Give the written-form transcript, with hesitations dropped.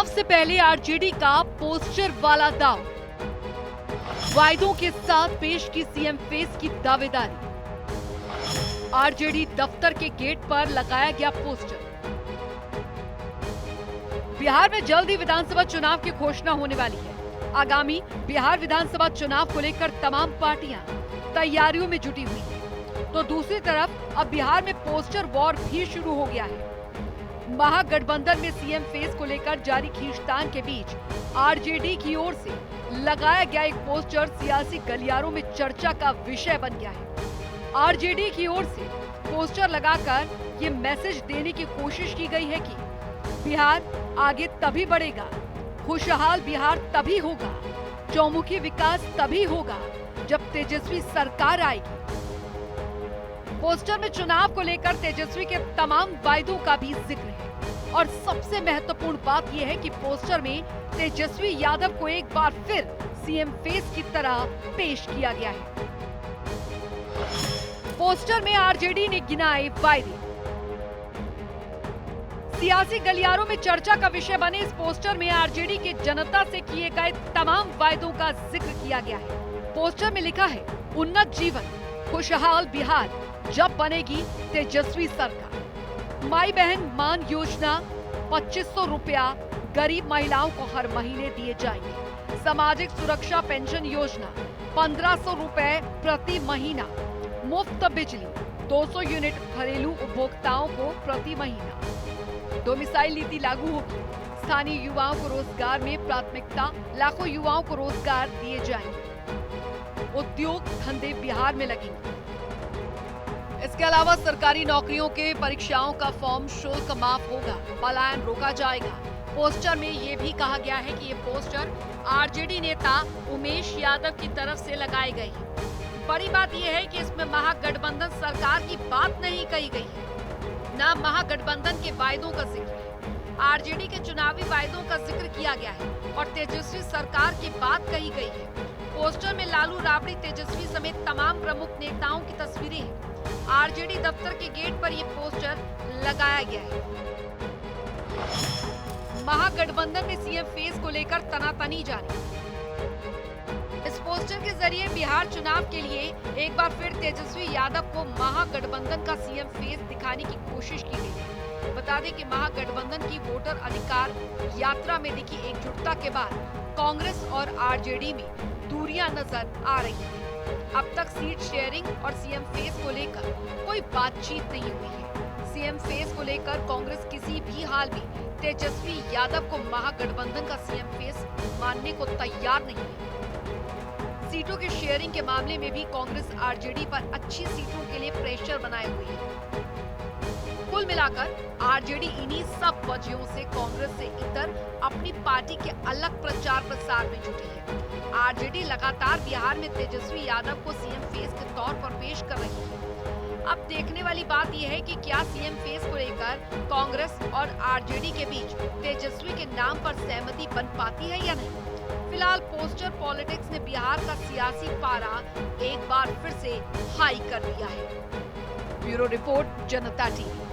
से पहले आरजेडी का पोस्टर वाला दाव, वायदों के साथ पेश की सीएम फेस की दावेदारी। आरजेडी दफ्तर के गेट पर लगाया गया पोस्टर। बिहार में जल्द ही विधानसभा चुनाव की घोषणा होने वाली है। आगामी बिहार विधानसभा चुनाव को लेकर तमाम पार्टियां तैयारियों में जुटी हुई हैं। तो दूसरी तरफ अब बिहार में पोस्टर वॉर भी शुरू हो गया है। महागठबंधन में सीएम फेस को लेकर जारी खींचतान के बीच आरजेडी की ओर से लगाया गया एक पोस्टर सियासी गलियारों में चर्चा का विषय बन गया है। आरजेडी की ओर से पोस्टर लगाकर ये मैसेज देने की कोशिश की गई है कि बिहार आगे तभी बढ़ेगा, खुशहाल बिहार तभी होगा, चौमुखी विकास तभी होगा जब तेजस्वी सरकार आएगी। पोस्टर में चुनाव को लेकर तेजस्वी के तमाम वायदों का भी जिक्र है और सबसे महत्वपूर्ण बात यह है कि पोस्टर में तेजस्वी यादव को एक बार फिर सीएम फेस की तरह पेश किया गया है। पोस्टर में आरजेडी ने गिनाए वायदे। सियासी गलियारों में चर्चा का विषय बने इस पोस्टर में आरजेडी के जनता से किए गए तमाम वायदों का जिक्र किया गया है। पोस्टर में लिखा है, उन्नत जीवन, खुशहाल बिहार जब बनेगी तेजस्वी सरकार। माई बहन मान योजना 2500 रुपया गरीब महिलाओं को हर महीने दिए जाएंगे। सामाजिक सुरक्षा पेंशन योजना 1500 रुपए प्रति महीना। मुफ्त बिजली 200 यूनिट घरेलू उपभोक्ताओं को प्रति महीना। डोमिसाइल नीति लागू होगी। स्थानीय युवाओं को रोजगार में प्राथमिकता, लाखों युवाओं को रोजगार दिए जाएंगे। उद्योग धंधे बिहार में लगेंगे। इसके अलावा सरकारी नौकरियों के परीक्षाओं का फॉर्म शुल्क माफ होगा, पलायन रोका जाएगा। पोस्टर में ये भी कहा गया है कि ये पोस्टर आरजेडी नेता उमेश यादव की तरफ से लगाए गए हैं। बड़ी बात यह है कि इसमें महागठबंधन सरकार की बात नहीं कही गई है, न महागठबंधन के वायदों का जिक्र है। आरजेडी के चुनावी वायदों का जिक्र किया गया है और तेजस्वी सरकार की बात कही गई है। पोस्टर में लालू राबड़ी, तेजस्वी समेत तमाम प्रमुख नेताओं की तस्वीरें हैं। आरजेडी दफ्तर के गेट पर यह पोस्टर लगाया गया है। महागठबंधन में सीएम फेस को लेकर तनातनी जारी। इस पोस्टर के जरिए बिहार चुनाव के लिए एक बार फिर तेजस्वी यादव को महागठबंधन का सीएम फेस दिखाने की कोशिश की गई है। बता दें कि महागठबंधन की वोटर अधिकार यात्रा में दिखी एकजुटता के बाद कांग्रेस और आरजेडी में दूरियां नजर आ रही हैं। अब तक सीट शेयरिंग और सीएम फेस को लेकर कोई बातचीत नहीं हुई है। सीएम फेस को लेकर कांग्रेस किसी भी हाल में तेजस्वी यादव को महागठबंधन का सीएम फेस मानने को तैयार नहीं है। सीटों के शेयरिंग के मामले में भी कांग्रेस आरजेडी पर अच्छी सीटों के लिए प्रेशर बनाए हुए है। कुल मिलाकर आरजेडी इन्हीं सब वजहों से कांग्रेस से इतर अपनी पार्टी के अलग प्रचार प्रसार में जुटी है। आरजेडी लगातार बिहार में तेजस्वी यादव को सीएम फेस के तौर पर पेश कर रही है। अब देखने वाली बात यह है कि क्या सीएम फेस को लेकर कांग्रेस और आरजेडी के बीच तेजस्वी के नाम पर सहमति बन पाती है या नहीं। फिलहाल पोस्टर पॉलिटिक्स ने बिहार का सियासी पारा एक बार फिर से हाई कर दिया है। ब्यूरो रिपोर्ट, जनता टीवी।